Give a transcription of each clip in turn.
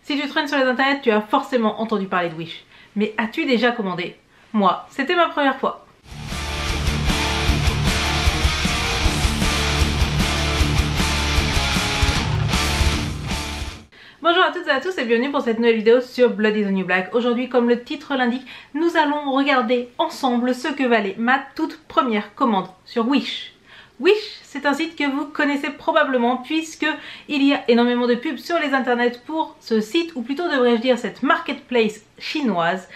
Si tu traînes sur les internets, tu as forcément entendu parler de Wish. Mais as-tu déjà commandé? Moi, c'était ma première fois. Bonjour à toutes et à tous et bienvenue pour cette nouvelle vidéo sur Blood is the New Black. Aujourd'hui, comme le titre l'indique, nous allons regarder ensemble ce que valait ma toute première commande sur Wish. Wish, c'est un site que vous connaissez probablement puisque il y a énormément de pubs sur les internets pour ce site, ou plutôt devrais-je dire cette marketplace chinoise.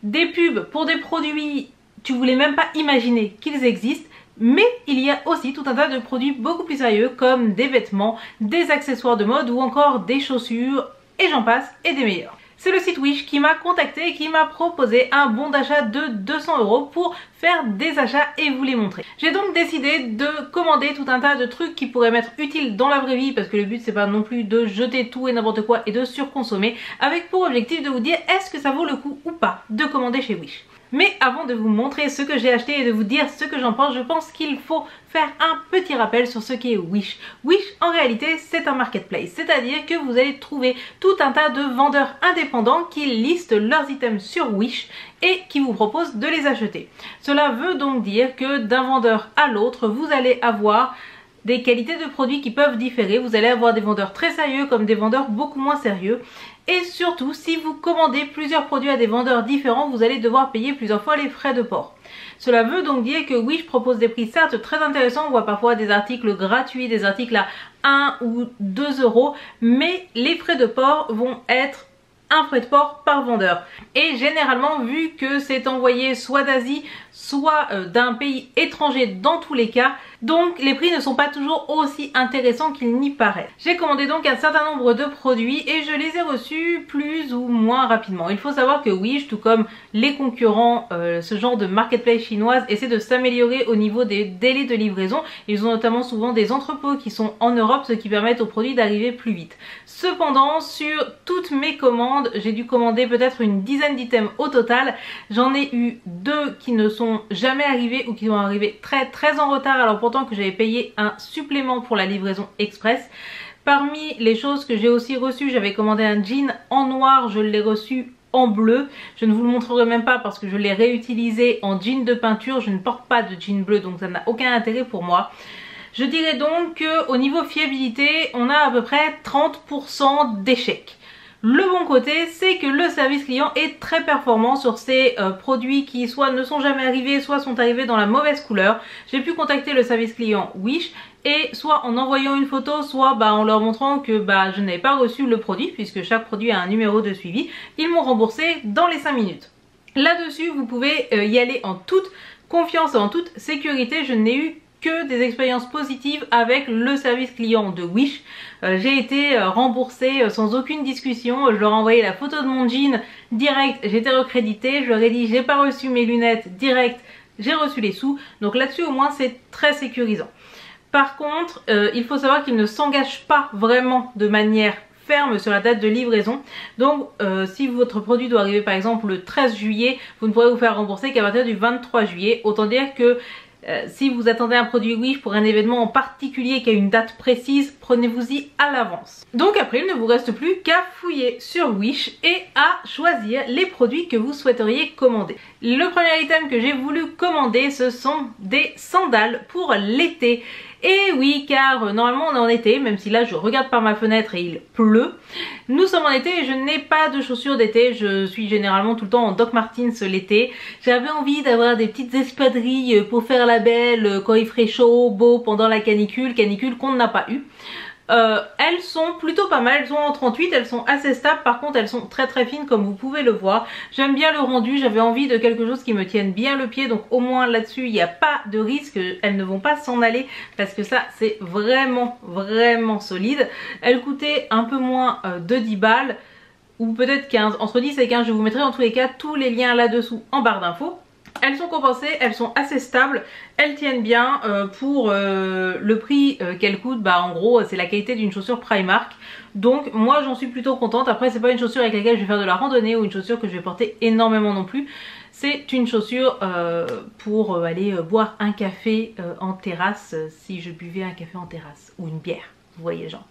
Des pubs pour des produits, tu voulais même pas imaginer qu'ils existent. Mais il y a aussi tout un tas de produits beaucoup plus sérieux comme des vêtements, des accessoires de mode ou encore des chaussures et j'en passe et des meilleurs. C'est le site Wish qui m'a contacté et qui m'a proposé un bon d'achat de 200 € pour faire des achats et vous les montrer. J'ai donc décidé de commander tout un tas de trucs qui pourraient m'être utiles dans la vraie vie parce que le but c'est pas non plus de jeter tout et n'importe quoi et de surconsommer, avec pour objectif de vous dire est-ce que ça vaut le coup ou pas de commander chez Wish. Mais avant de vous montrer ce que j'ai acheté et de vous dire ce que j'en pense, je pense qu'il faut faire un petit rappel sur ce qu'est Wish. Wish, en réalité, c'est un marketplace, c'est-à-dire que vous allez trouver tout un tas de vendeurs indépendants qui listent leurs items sur Wish et qui vous proposent de les acheter. Cela veut donc dire que d'un vendeur à l'autre, vous allez avoir des qualités de produits qui peuvent différer. Vous allez avoir des vendeurs très sérieux comme des vendeurs beaucoup moins sérieux. Et surtout, si vous commandez plusieurs produits à des vendeurs différents, vous allez devoir payer plusieurs fois les frais de port. Cela veut donc dire que Wish propose des prix certes très intéressants, on voit parfois des articles gratuits, des articles à 1 ou 2 €, mais les frais de port vont être un frais de port par vendeur. Et généralement, vu que c'est envoyé soit d'Asie, soit d'un pays étranger dans tous les cas, donc les prix ne sont pas toujours aussi intéressants qu'il n'y paraît. J'ai commandé donc un certain nombre de produits et je les ai reçus plus ou moins rapidement. Il faut savoir que Wish, tout comme les concurrents, ce genre de marketplace chinoise, essaie de s'améliorer au niveau des délais de livraison. Ils ont notamment souvent des entrepôts qui sont en Europe, ce qui permet aux produits d'arriver plus vite. Cependant, sur toutes mes commandes, j'ai dû commander peut-être une dizaine d'items au total. J'en ai eu 2 qui ne sont jamais arrivés ou qui sont arrivés très en retard, alors pourtant que j'avais payé un supplément pour la livraison express. Parmi les choses que j'ai aussi reçues, j'avais commandé un jean en noir, je l'ai reçu en bleu. Je ne vous le montrerai même pas parce que je l'ai réutilisé en jean de peinture. Je ne porte pas de jean bleu donc ça n'a aucun intérêt pour moi. Je dirais donc qu'au niveau fiabilité, on a à peu près 30% d'échecs. Le bon côté, c'est que le service client est très performant sur ces produits qui soit ne sont jamais arrivés, soit sont arrivés dans la mauvaise couleur. J'ai pu contacter le service client Wish et soit en envoyant une photo, soit en leur montrant que je n'avais pas reçu le produit, puisque chaque produit a un numéro de suivi. Ils m'ont remboursé dans les 5 minutes. Là-dessus, vous pouvez y aller en toute confiance et en toute sécurité. Je n'ai eu que des expériences positives avec le service client de Wish. J'ai été remboursée sans aucune discussion. Je leur ai envoyé la photo de mon jean direct, j'étais recréditée. Je leur ai dit j'ai pas reçu mes lunettes direct, j'ai reçu les sous. Donc là-dessus au moins c'est très sécurisant. Par contre, il faut savoir qu'ils ne s'engagent pas vraiment de manière ferme sur la date de livraison. Donc si votre produit doit arriver par exemple le 13 juillet, vous ne pourrez vous faire rembourser qu'à partir du 23 juillet. Autant dire que si vous attendez un produit Wish pour un événement en particulier qui a une date précise, prenez-vous-y à l'avance. Donc après, il ne vous reste plus qu'à fouiller sur Wish et à choisir les produits que vous souhaiteriez commander. Le premier item que j'ai voulu commander, ce sont des sandales pour l'été. Et oui, car normalement on est en été, même si là je regarde par ma fenêtre et il pleut. Nous sommes en été et je n'ai pas de chaussures d'été, je suis généralement tout le temps en Doc Martens l'été. J'avais envie d'avoir des petites espadrilles pour faire la belle quand il ferait chaud, beau pendant la canicule qu'on n'a pas eu. Elles sont plutôt pas mal, elles sont en 38, elles sont assez stables, par contre elles sont très fines comme vous pouvez le voir. J'aime bien le rendu, j'avais envie de quelque chose qui me tienne bien le pied, donc au moins là-dessus il n'y a pas de risque, elles ne vont pas s'en aller parce que ça c'est vraiment solide. Elles coûtaient un peu moins de 10 balles ou peut-être 15, entre 10 et 15, je vous mettrai en tous les cas tous les liens là-dessous en barre d'infos. Elles sont compensées, elles sont assez stables, elles tiennent bien pour le prix qu'elles coûtent. En gros c'est la qualité d'une chaussure Primark. Donc moi j'en suis plutôt contente. Après c'est pas une chaussure avec laquelle je vais faire de la randonnée ou une chaussure que je vais porter énormément non plus. C'est une chaussure pour aller boire un café en terrasse si je buvais un café en terrasse ou une bière, vous voyez genre.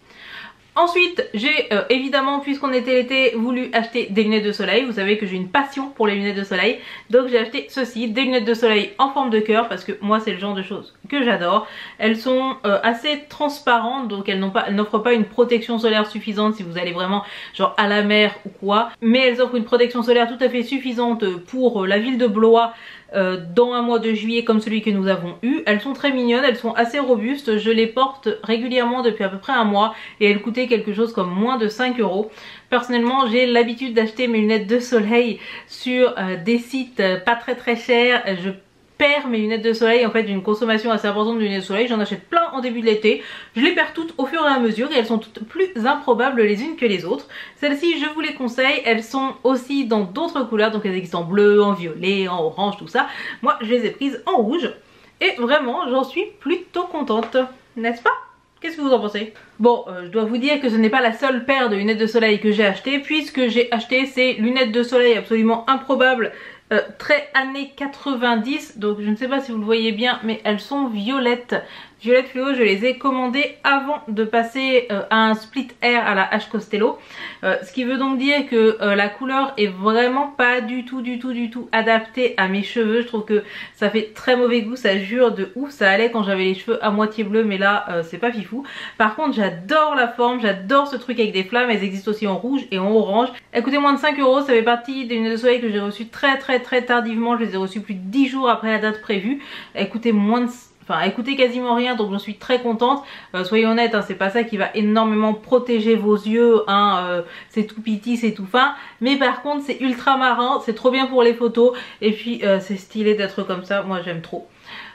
Ensuite, j'ai évidemment, puisqu'on était l'été, voulu acheter des lunettes de soleil. Vous savez que j'ai une passion pour les lunettes de soleil. Donc j'ai acheté ceci, des lunettes de soleil en forme de cœur, parce que moi c'est le genre de choses que j'adore. Elles sont assez transparentes, donc elles n'offrent pas une protection solaire suffisante si vous allez vraiment genre à la mer ou quoi. Mais elles offrent une protection solaire tout à fait suffisante pour la ville de Blois dans un mois de juillet comme celui que nous avons eu. Elles sont très mignonnes, elles sont assez robustes, je les porte régulièrement depuis à peu près un mois et elles coûtaient quelque chose comme moins de 5 €. Personnellement j'ai l'habitude d'acheter mes lunettes de soleil sur des sites pas très chers. Je perds mes lunettes de soleil, en fait j'ai une consommation assez importante de lunettes de soleil, j'en achète plein en début de l'été, je les perds toutes au fur et à mesure et elles sont toutes plus improbables les unes que les autres. Celles-ci je vous les conseille, elles sont aussi dans d'autres couleurs, donc elles existent en bleu, en violet, en orange, tout ça. Moi je les ai prises en rouge et vraiment j'en suis plutôt contente, n'est-ce pas? Qu'est-ce que vous en pensez? Bon, je dois vous dire que ce n'est pas la seule paire de lunettes de soleil que j'ai acheté, puisque j'ai acheté ces lunettes de soleil absolument improbables, très années 90, donc je ne sais pas si vous le voyez bien, mais elles sont violettes. Violette fluo, je les ai commandées avant de passer à un split air à la H Costello. Ce qui veut donc dire que la couleur est vraiment pas du tout adaptée à mes cheveux. Je trouve que ça fait très mauvais goût, ça jure de ouf. Ça allait quand j'avais les cheveux à moitié bleus, mais là c'est pas fifou. Par contre j'adore la forme, j'adore ce truc avec des flammes. Elles existent aussi en rouge et en orange. Elles coûtaient moins de 5 €, ça fait partie des lunettes de soleil que j'ai reçues très tardivement. Je les ai reçues plus de 10 jours après la date prévue. Elles coûtaient elles coûtaient quasiment rien, donc j'en suis très contente. Soyons honnêtes, hein, c'est pas ça qui va énormément protéger vos yeux, hein, c'est tout petit, c'est tout fin. Mais par contre c'est ultra marin, c'est trop bien pour les photos. Et puis c'est stylé d'être comme ça, moi j'aime trop.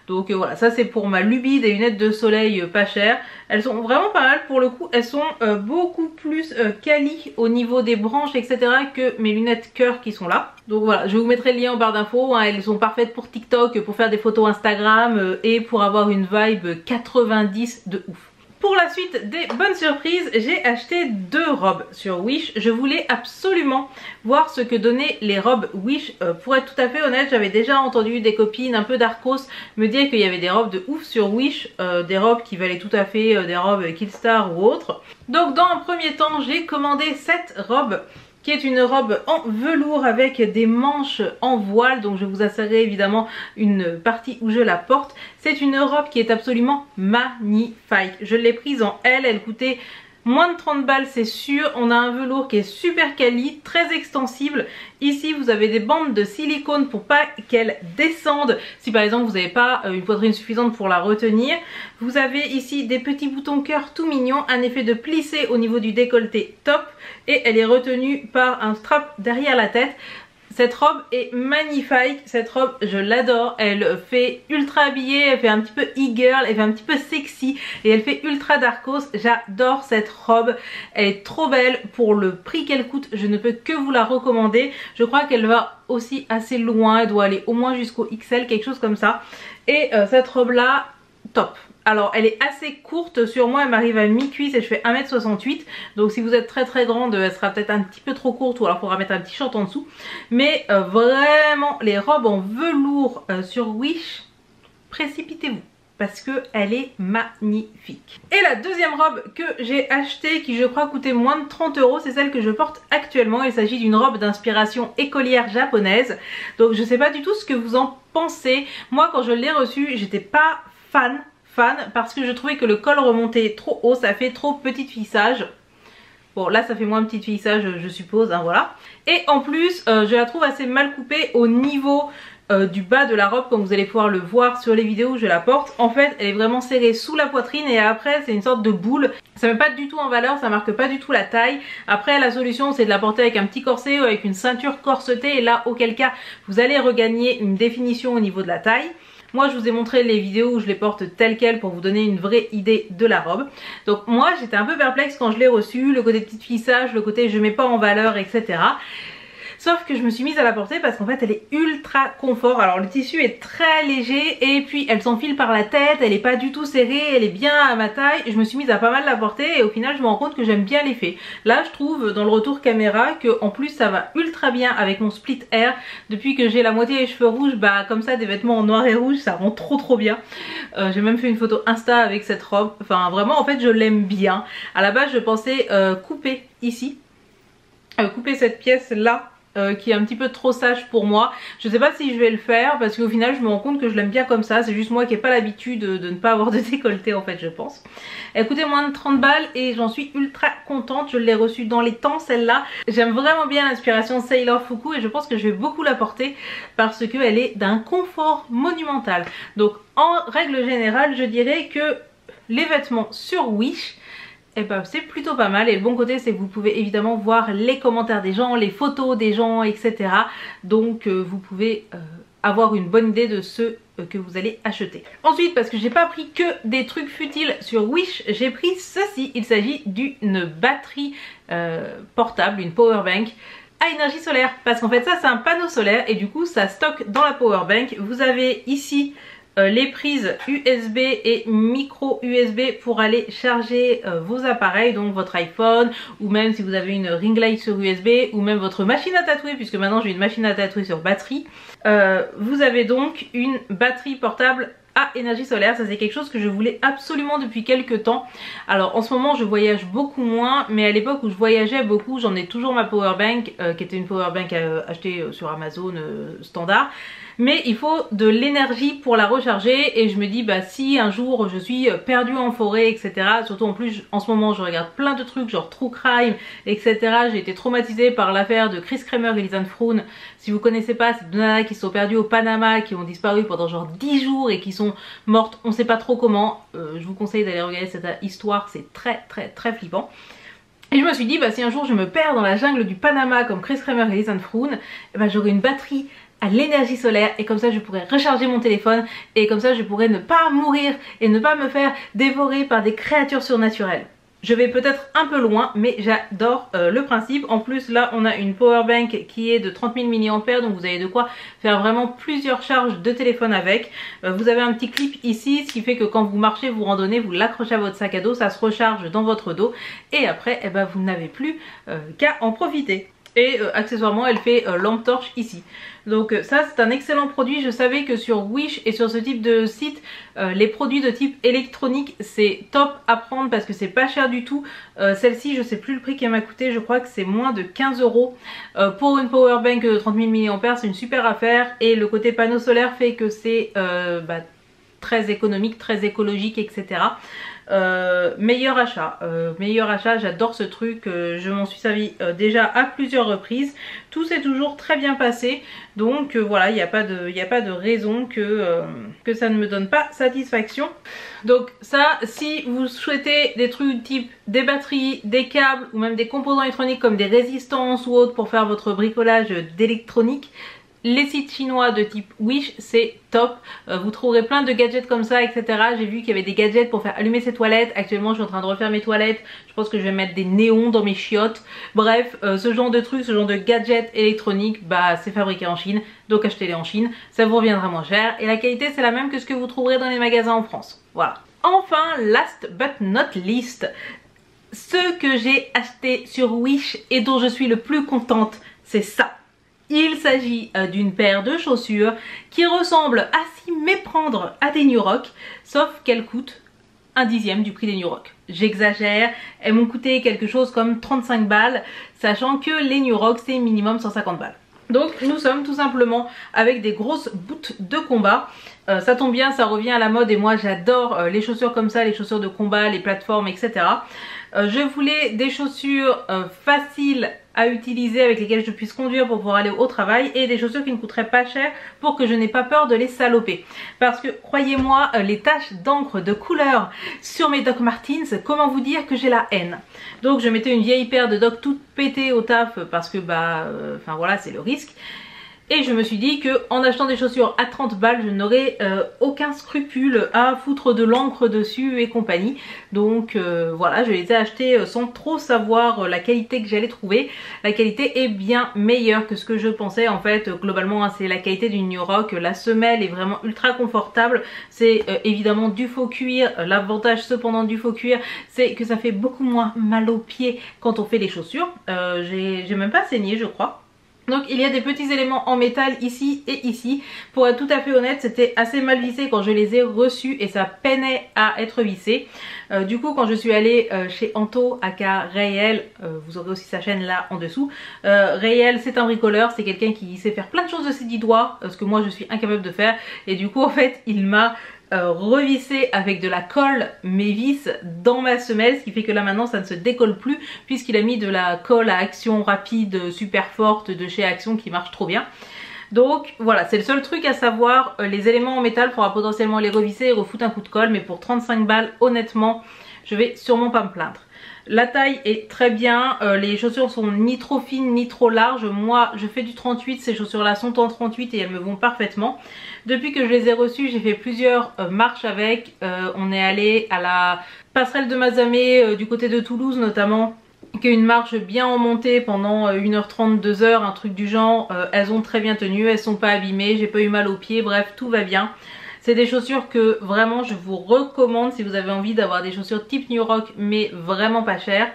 Donc voilà, ça c'est pour ma lubie des lunettes de soleil pas chères. Elles sont vraiment pas mal pour le coup, elles sont beaucoup plus quali au niveau des branches etc que mes lunettes cœur qui sont là. Donc voilà, je vous mettrai le lien en barre d'infos, hein. Elles sont parfaites pour TikTok, pour faire des photos Instagram et pour avoir une vibe 90 de ouf. Pour la suite des bonnes surprises, j'ai acheté 2 robes sur Wish. Je voulais absolument voir ce que donnaient les robes Wish. Pour être tout à fait honnête, j'avais déjà entendu des copines un peu d'Arcos me dire qu'il y avait des robes de ouf sur Wish. Des robes qui valaient tout à fait des robes Killstar ou autres. Donc dans un premier temps, j'ai commandé cette robe, qui est une robe en velours avec des manches en voile. Donc je vous insérerai évidemment une partie où je la porte. C'est une robe qui est absolument magnifique. Je l'ai prise en L, elle coûtait moins de 30 balles c'est sûr. On a un velours qui est super quali, très extensible. Ici vous avez des bandes de silicone pour pas qu'elle descende si par exemple vous n'avez pas une poitrine suffisante pour la retenir. Vous avez ici des petits boutons cœur tout mignons, un effet de plissé au niveau du décolleté top et elle est retenue par un strap derrière la tête. Cette robe est magnifique, cette robe je l'adore, elle fait ultra habillée, elle fait un petit peu e-girl, elle fait un petit peu sexy et elle fait ultra darkos. J'adore cette robe, elle est trop belle pour le prix qu'elle coûte, je ne peux que vous la recommander. Je crois qu'elle va aussi assez loin, elle doit aller au moins jusqu'au XL, quelque chose comme ça. Et cette robe là, top. Alors elle est assez courte, sur moi elle m'arrive à mi-cuisse et je fais 1m68. Donc si vous êtes très grande, elle sera peut-être un petit peu trop courte ou alors il faudra mettre un petit short en dessous. Mais vraiment les robes en velours sur Wish, précipitez-vous parce qu'elle est magnifique. Et la deuxième robe que j'ai achetée, qui je crois coûtait moins de 30 €, c'est celle que je porte actuellement. Il s'agit d'une robe d'inspiration écolière japonaise. Donc je sais pas du tout ce que vous en pensez. Moi quand je l'ai reçue, j'étais pas fan parce que je trouvais que le col remontait trop haut, ça fait trop petite fissage. Bon là ça fait moins petite fissage je suppose, hein, voilà. Et en plus je la trouve assez mal coupée au niveau du bas de la robe, comme vous allez pouvoir le voir sur les vidéos où je la porte. En fait elle est vraiment serrée sous la poitrine et après c'est une sorte de boule. Ça met pas du tout en valeur, ça marque pas du tout la taille. Après la solution c'est de la porter avec un petit corset ou avec une ceinture corsetée et là auquel cas vous allez regagner une définition au niveau de la taille. Moi je vous ai montré les vidéos où je les porte telles quelles pour vous donner une vraie idée de la robe. Donc moi j'étais un peu perplexe quand je l'ai reçue, le côté petit fissage, le côté je mets pas en valeur etc. sauf que je me suis mise à la porter parce qu'en fait elle est ultra confort. Alors le tissu est très léger et puis elle s'enfile par la tête, elle est pas du tout serrée, elle est bien à ma taille. Je me suis mise à pas mal la porter et au final je me rends compte que j'aime bien l'effet. Là je trouve dans le retour caméra que en plus ça va ultra bien avec mon split hair. Depuis que j'ai la moitié des cheveux rouges, bah comme ça des vêtements en noir et rouge ça rend trop bien. J'ai même fait une photo Insta avec cette robe, enfin vraiment en fait je l'aime bien. À la base je pensais couper ici, couper cette pièce là qui est un petit peu trop sage pour moi. Je sais pas si je vais le faire parce qu'au final je me rends compte que je l'aime bien comme ça. C'est juste moi qui n'ai pas l'habitude de ne pas avoir de décolleté en fait, je pense. Elle coûtait moins de 30 balles et j'en suis ultra contente. Je l'ai reçue dans les temps celle-là. J'aime vraiment bien l'inspiration Sailor Fuku et je pense que je vais beaucoup la porter parce qu'elle est d'un confort monumental. Donc en règle générale je dirais que les vêtements sur Wish, et ben c'est plutôt pas mal. Et le bon côté c'est que vous pouvez évidemment voir les commentaires des gens, les photos des gens, etc. Donc vous pouvez avoir une bonne idée de ce que vous allez acheter. Ensuite, parce que j'ai pas pris que des trucs futiles sur Wish, j'ai pris ceci. Il s'agit d'une batterie portable, une power bank à énergie solaire. Parce qu'en fait ça c'est un panneau solaire et du coup ça stocke dans la power bank. Vous avez ici les prises USB et micro USB pour aller charger vos appareils, donc votre iPhone ou même si vous avez une ring light sur USB ou même votre machine à tatouer, puisque maintenant j'ai une machine à tatouer sur batterie. Vous avez donc une batterie portable à énergie solaire. Ça c'est quelque chose que je voulais absolument depuis quelques temps. Alors en ce moment je voyage beaucoup moins, mais à l'époque où je voyageais beaucoup, j'en ai toujours ma power bank qui était une power bank achetée sur Amazon standard. Mais il faut de l'énergie pour la recharger et je me dis bah si un jour je suis perdue en forêt, etc. Surtout en plus en ce moment je regarde plein de trucs genre true crime, etc. J'ai été traumatisée par l'affaire de Chris Kramer et Lisanne Froon. Si vous connaissez pas, c'est deux nanas qui sont perdues au Panama, qui ont disparu pendant genre 10 jours et qui sont mortes on sait pas trop comment. Je vous conseille d'aller regarder cette histoire, c'est très flippant. Et je me suis dit bah si un jour je me perds dans la jungle du Panama comme Chris Kramer et Lisanne Froon, bah, j'aurai une batterie à l'énergie solaire et comme ça je pourrais recharger mon téléphone et comme ça je pourrais ne pas mourir et ne pas me faire dévorer par des créatures surnaturelles. Je vais peut-être un peu loin mais j'adore le principe. En plus là on a une power bank qui est de 30 000 mAh, donc vous avez de quoi faire vraiment plusieurs charges de téléphone avec. Vous avez un petit clip ici, ce qui fait que quand vous marchez, vous randonnez, vous l'accrochez à votre sac à dos, ça se recharge dans votre dos et après eh ben, vous n'avez plus qu'à en profiter. Et accessoirement elle fait lampe torche ici. Donc ça c'est un excellent produit. Je savais que sur Wish et sur ce type de site les produits de type électronique c'est top à prendre parce que c'est pas cher du tout. Celle-ci je sais plus le prix qu'elle m'a coûté, je crois que c'est moins de 15 €. Pour une power bank de 30 000 mAh c'est une super affaire et le côté panneau solaire fait que c'est très économique, très écologique, etc. Meilleur achat, j'adore ce truc, je m'en suis servi déjà à plusieurs reprises, tout s'est toujours très bien passé, donc voilà, il n'y a pas de raison que ça ne me donne pas satisfaction. Donc ça, si vous souhaitez des trucs type des batteries, des câbles ou même des composants électroniques comme des résistances ou autres pour faire votre bricolage d'électronique, les sites chinois de type Wish c'est top. Vous trouverez plein de gadgets comme ça, etc. J'ai vu qu'il y avait des gadgets pour faire allumer ses toilettes. Actuellement je suis en train de refaire mes toilettes, je pense que je vais mettre des néons dans mes chiottes. Bref, ce genre de trucs, ce genre de gadgets électroniques, bah c'est fabriqué en Chine, donc achetez-les en Chine, ça vous reviendra moins cher et la qualité c'est la même que ce que vous trouverez dans les magasins en France. Voilà. Enfin, last but not least, ce que j'ai acheté sur Wish et dont je suis le plus contente, c'est ça. Il s'agit d'une paire de chaussures qui ressemble à s'y méprendre à des New Rock, sauf qu'elles coûtent 1/10 du prix des New Rock. J'exagère, elles m'ont coûté quelque chose comme 35 balles, sachant que les New Rock c'est minimum 150 balles. Donc nous sommes tout simplement avec des grosses boots de combat. Ça tombe bien, ça revient à la mode et moi j'adore les chaussures comme ça, les chaussures de combat, les plateformes, etc. Je voulais des chaussures faciles à utiliser avec lesquelles je puisse conduire pour pouvoir aller au travail et des chaussures qui ne coûteraient pas cher pour que je n'ai pas peur de les saloper. Parce que croyez-moi, les taches d'encre de couleur sur mes Doc Martens, comment vous dire que j'ai la haine. Donc je mettais une vieille paire de Doc toute pétée au taf parce que enfin voilà c'est le risque. Et je me suis dit que en achetant des chaussures à 30 balles, je n'aurais aucun scrupule à foutre de l'encre dessus et compagnie. Donc voilà, je les ai achetées sans trop savoir la qualité que j'allais trouver. La qualité est bien meilleure que ce que je pensais. En fait, globalement, hein, c'est la qualité du New Rock. La semelle est vraiment ultra confortable. C'est évidemment du faux cuir. L'avantage cependant du faux cuir, c'est que ça fait beaucoup moins mal aux pieds quand on fait les chaussures. J'ai même pas saigné, je crois. Donc il y a des petits éléments en métal ici et ici. Pour être tout à fait honnête, c'était assez mal vissé quand je les ai reçus et ça peinait à être vissé. Du coup, quand je suis allée chez Anto aka Rayel, vous aurez aussi sa chaîne là en dessous. Rayel, c'est un bricoleur, c'est quelqu'un qui sait faire plein de choses de ses 10 doigts, ce que moi je suis incapable de faire. Et du coup en fait il m'a revisser avec de la colle mes vis dans ma semelle, ce qui fait que là maintenant ça ne se décolle plus puisqu'il a mis de la colle à action rapide super forte de chez Action qui marche trop bien. Donc voilà, c'est le seul truc à savoir. Les éléments en métal, il faudra potentiellement les revisser et refoutre un coup de colle, mais pour 35 balles honnêtement je vais sûrement pas me plaindre. La taille est très bien, les chaussures sont ni trop fines ni trop larges. Moi je fais du 38, ces chaussures là sont en 38 et elles me vont parfaitement. Depuis que je les ai reçues, j'ai fait plusieurs marches avec. On est allé à la passerelle de Mazamet du côté de Toulouse notamment, qui est une marche bien en montée pendant 1h30, 2h, un truc du genre. Elles ont très bien tenu, elles sont pas abîmées, j'ai pas eu mal aux pieds, bref tout va bien. C'est des chaussures que vraiment je vous recommande si vous avez envie d'avoir des chaussures type New Rock mais vraiment pas chères.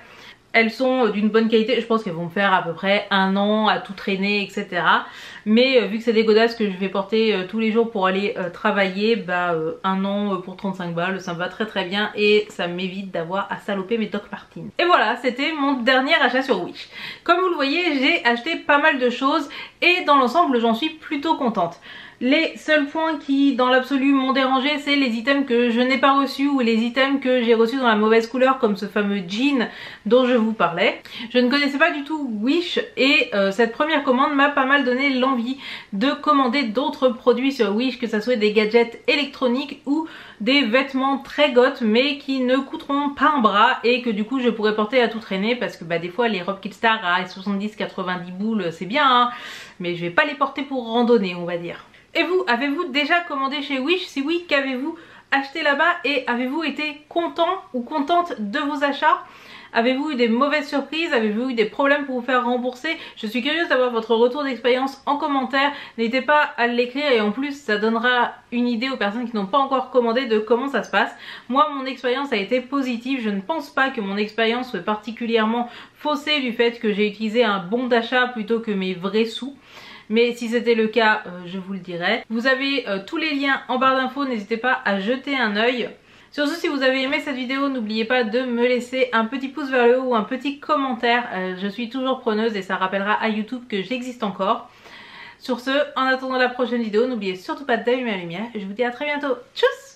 Elles sont d'une bonne qualité, je pense qu'elles vont me faire à peu près 1 an à tout traîner etc. Mais vu que c'est des godasses que je vais porter tous les jours pour aller travailler, bah 1 an pour 35 balles ça me va très très bien et ça m'évite d'avoir à saloper mes Doc Martens. Et voilà, c'était mon dernier achat sur Wish. Comme vous le voyez, j'ai acheté pas mal de choses et dans l'ensemble j'en suis plutôt contente. Les seuls points qui dans l'absolu m'ont dérangé, c'est les items que je n'ai pas reçus ou les items que j'ai reçus dans la mauvaise couleur, comme ce fameux jean dont je vous parlais. Je ne connaissais pas du tout Wish et cette première commande m'a pas mal donné l'envie de commander d'autres produits sur Wish, que ça soit des gadgets électroniques ou des vêtements très goth mais qui ne coûteront pas un bras et que du coup je pourrais porter à tout traîner, parce que bah des fois les robes Killstar à 70-90 boules c'est bien hein, mais je vais pas les porter pour randonner on va dire. Et vous, avez-vous déjà commandé chez Wish? Si oui, qu'avez-vous acheté là-bas et avez-vous été content ou contente de vos achats? Avez-vous eu des mauvaises surprises? Avez-vous eu des problèmes pour vous faire rembourser? Je suis curieuse d'avoir votre retour d'expérience en commentaire. N'hésitez pas à l'écrire et en plus ça donnera une idée aux personnes qui n'ont pas encore commandé de comment ça se passe. Moi mon expérience a été positive. Je ne pense pas que mon expérience soit particulièrement faussée du fait que j'ai utilisé un bon d'achat plutôt que mes vrais sous. Mais si c'était le cas, je vous le dirai. Vous avez tous les liens en barre d'infos, n'hésitez pas à jeter un œil. Sur ce, si vous avez aimé cette vidéo, n'oubliez pas de me laisser un petit pouce vers le haut ou un petit commentaire. Je suis toujours preneuse et ça rappellera à YouTube que j'existe encore. Sur ce, en attendant la prochaine vidéo, n'oubliez surtout pas d'allumer la lumière et je vous dis à très bientôt. Tchuss!